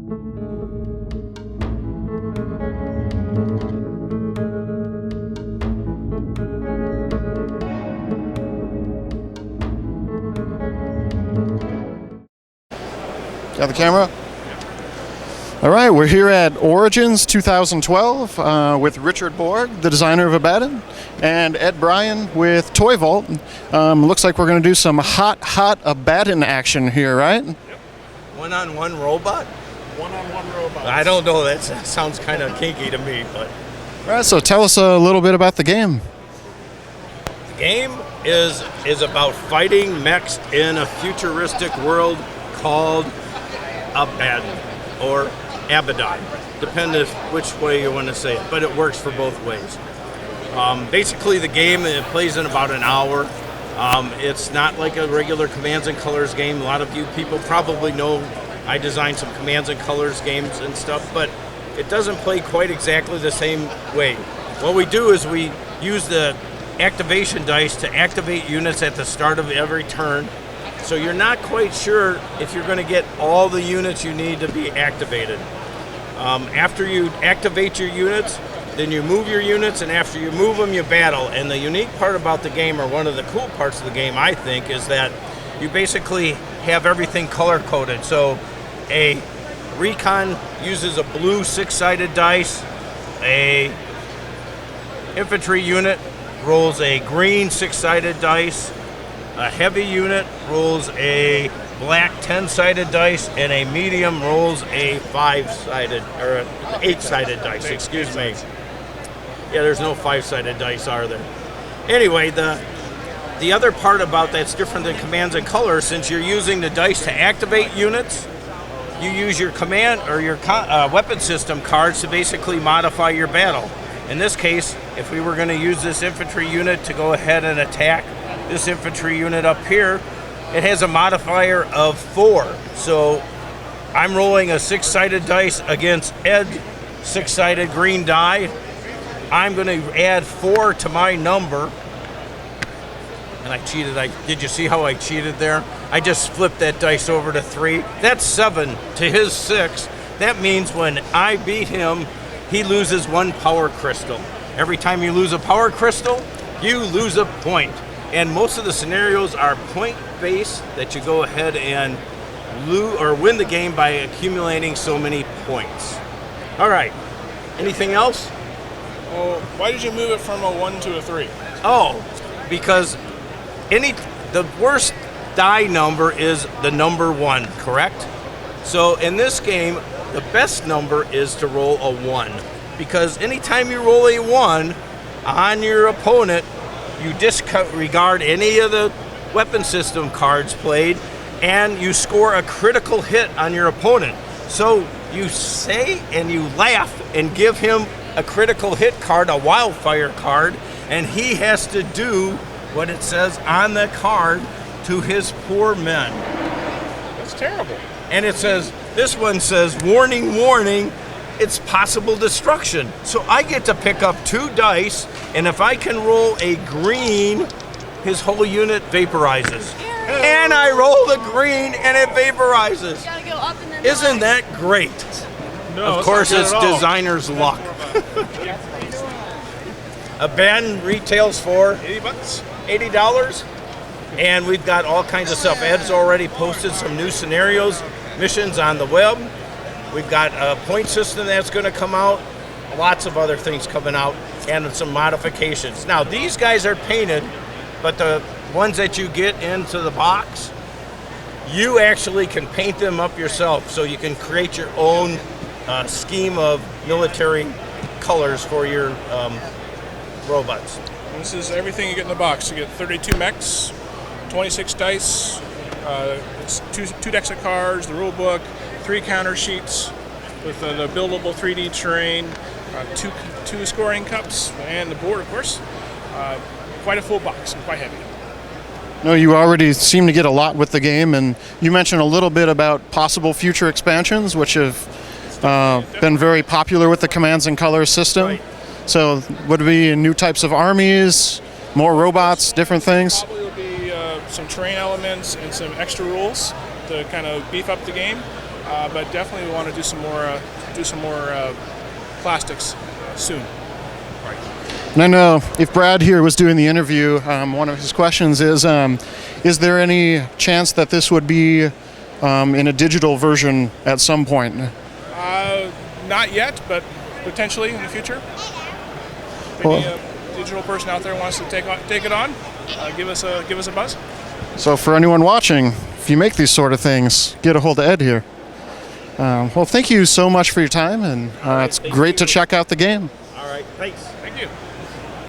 Got the camera? All right, we're here at Origins 2012 with Richard Borg, the designer of Abaddon, and Ed Bryan with Toy Vault. Looks like we're going to do some hot Abaddon action here, right? Yep. One-on-one robot? One-on-one robot. I don't know. That sounds kind of kinky to me, but... All right, so tell us a little bit about the game. The game is about fighting mechs in a futuristic world called Abaddon, or Abaddon, depending which way you want to say it, but it works for both ways. Basically, the game it plays in about an hour. It's not like a regular Commands and Colors game. A lot of you people probably know I designed some Commands and Colors games and stuff, but it doesn't play quite exactly the same way. What we do is we use the activation dice to activate units at the start of every turn. So you're not quite sure if you're going to get all the units you need to be activated. After you activate your units, then you move your units, and after you move them, you battle. And the unique part about the game, or one of the cool parts of the game, I think, is that you basically have everything color-coded. So a recon uses a blue 6-sided dice, a infantry unit rolls a green 6-sided dice, a heavy unit rolls a black 10-sided dice, and a medium rolls a 5-sided or an 8-sided dice. Excuse me. Yeah, there's no 5-sided dice, are there? Anyway, the other part about that's different than Commands and Colors, since you're using the dice to activate units, you use your command or your weapon system cards to basically modify your battle. In this case, if we were going to use this infantry unit to go ahead and attack this infantry unit up here, it has a modifier of 4. So I'm rolling a 6-sided dice against Ed's 6-sided green die. I'm going to add 4 to my number. And I cheated. Did you see how I cheated there? I just flipped that dice over to 3. That's 7 to his 6. That means when I beat him, he loses 1 power crystal. Every time you lose a power crystal, you lose a point. And most of the scenarios are point-based, that you go ahead and lose or win the game by accumulating so many points. All right. Anything else? Well, why did you move it from a 1 to a 3? Oh, because the worst die number is the number 1, correct? So in this game, the best number is to roll a 1, because anytime you roll a 1 on your opponent, you disregard any of the weapon system cards played, and you score a critical hit on your opponent. So you say and you laugh and give him a critical hit card, a wildfire card, and he has to do what it says on the card to his poor men. That's terrible. And it says, this one says, warning, warning, it's possible destruction. So I get to pick up 2 dice, and if I can roll a green, his whole unit vaporizes. And I roll the green, and it vaporizes. You gotta go up and then Isn't that great? No, of course, it's not good at all. designer's luck. Abaddon retails for $80. $80, and we've got all kinds of stuff. Ed's already posted some new scenarios, missions on the web. We've got a point system that's going to come out, lots of other things coming out, and some modifications. Now, these guys are painted, but the ones that you get into the box, you actually can paint them up yourself, so you can create your own scheme of military colors for your robots. This is everything you get in the box. You get 32 mechs, 26 dice, it's two decks of cards, the rule book, 3 counter sheets with the buildable 3D terrain, two scoring cups, and the board, of course. Quite a full box and quite heavy. No, you already seem to get a lot with the game, and you mentioned a little bit about possible future expansions, which have been very popular with the Commands and Colors system. Right. So would it be new types of armies, more robots, different things? Probably will be some terrain elements and some extra rules to kind of beef up the game. but definitely we want to do some more plastics soon. And I know if Brad here was doing the interview, one of his questions is there any chance that this would be in a digital version at some point? Not yet, but potentially in the future. If Well, any digital person out there wants to take it on, give us a buzz. so for anyone watching, if you make these sort of things, get a hold of Ed here. Well, thank you so much for your time, and it's great to check out the game. All right, thanks.